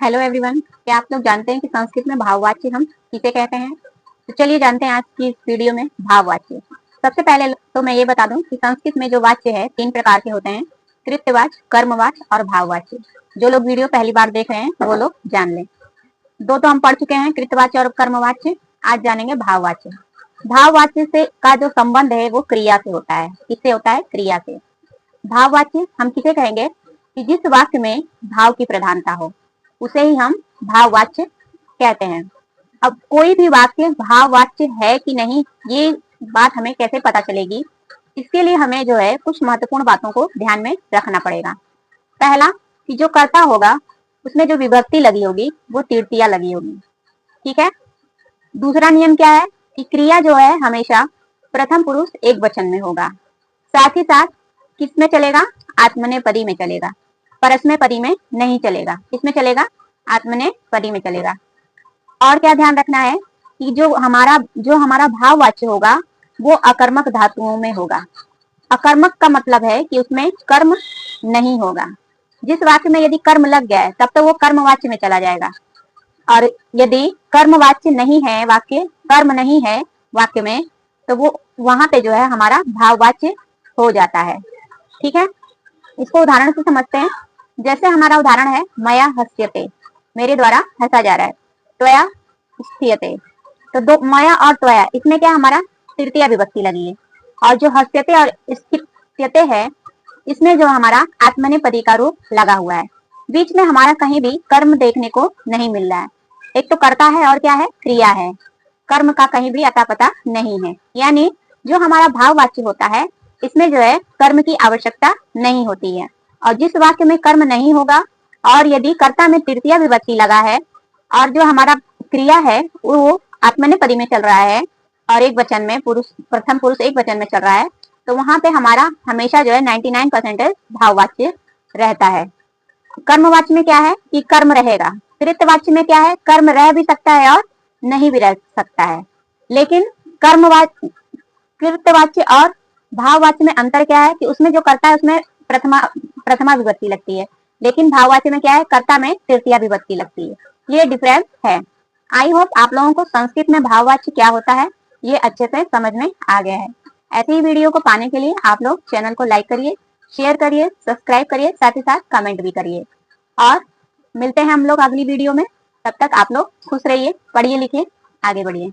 Hello everyone, क्या आप लोग जानते हैं कि संस्कृत में भाववाच्य हम किसे कहते हैं? तो चलिए जानते हैं आज की इस वीडियो में भाववाच्य। सबसे पहले तो मैं ये बता दूं कि संस्कृत में जो वाच्य है 3 प्रकार के होते हैं: कृत्यवाच्य, कर्मवाच्य और भाववाच्य। जो लोग वीडियो पहली बार देख रहे हैं वो लोग जान लें। दो तो हम पढ़ चुके हैं, कृत्यवाच्य और कर्मवाच्य। आज जानेंगे भाववाच्य। भाववाच्य से का जो संबंध है वो क्रिया से होता है। किससे होता है? क्रिया से। भाववाच्य हम किसे कहेंगे कि जिस वाक्य में भाव की प्रधानता हो, उसे ही हम भाववाच्य कहते हैं। अब कोई भी वाक्य भाववाच्य है कि नहीं, ये बात हमें कैसे पता चलेगी? इसके लिए हमें जो है कुछ महत्वपूर्ण बातों को ध्यान में रखना पड़ेगा। पहला, कि जो कर्ता होगा उसमें जो विभक्ति लगी होगी वो तृतीया लगी होगी। ठीक है। दूसरा नियम क्या है कि क्रिया जो है हमेशा प्रथम पुरुष एक वचन में होगा। साथ ही साथ किसमें चलेगा? आत्मनेपदी में चलेगा, परस्मैपदी में नहीं चलेगा। किसमें चलेगा? आत्मनेपदी में चलेगा। और क्या ध्यान रखना है कि जो हमारा भाववाच्य होगा वो अकर्मक धातुओं में होगा। अकर्मक का मतलब है कि उसमें कर्म नहीं होगा। जिस वाक्य में यदि कर्म लग गया है तब तो वो कर्मवाच्य में चला जाएगा, और यदि कर्मवाच्य नहीं है वाक्य, कर्म नहीं है वाक्य में, तो वो वहां पे जो है हमारा भाववाच्य हो जाता है। ठीक है। इसको उदाहरण से समझते हैं। जैसे हमारा उदाहरण है मया हस्यते, मेरे द्वारा हंसा जा रहा है। त्वया स्थियते, तो दो मया और त्वया, इसमें क्या हमारा तृतीया विभक्ति लगी है। और जो हस्यते और स्थियते है, इसमें जो हमारा आत्मनेपदी का रूप लगा हुआ है। बीच में हमारा कहीं भी कर्म देखने को नहीं मिल रहा है। एक तो कर्ता है और क्या है? क्रिया है। कर्म का कहीं भी अता पता नहीं है। यानी जो हमारा भाववाच्य होता है इसमें जो है कर्म की आवश्यकता नहीं होती है। और जिस वाक्य में कर्म नहीं होगा और यदि कर्ता में तृतीया विभक्ति लगा है और जो हमारा क्रिया है वो आत्मनेपदी में चल रहा है और एक वचन में प्रथम पुरुष एक वचन में चल रहा है, तो वहां पे हमारा हमेशा जो है 99% भाववाच्य रहता है। कर्मवाच्य में क्या है कि कर्म रहेगा। कृत्यवाच्य में क्या है? कर्म रह भी सकता है और नहीं भी रह सकता है। लेकिन कर्मवाच्य, कृत्यवाच्य और भाववाच्य में अंतर क्या है कि उसमें जो कर्ता है उसमें प्रथमा विभक्ति लगती है, लेकिन भाववाच्य में क्या है? कर्ता में तृतीया विभक्ति लगती है। ये डिफरेंस है। आई होप आप लोगों को संस्कृत में भाववाच्य क्या होता है ये अच्छे से समझ में आ गया है। ऐसे ही वीडियो को पाने के लिए आप लोग चैनल को लाइक करिए, शेयर करिए, सब्सक्राइब करिए, साथ ही साथ कमेंट भी करिए। और मिलते हैं हम लोग अगली वीडियो में। तब तक आप लोग खुश रहिए, पढ़िए लिखिए, आगे बढ़िए।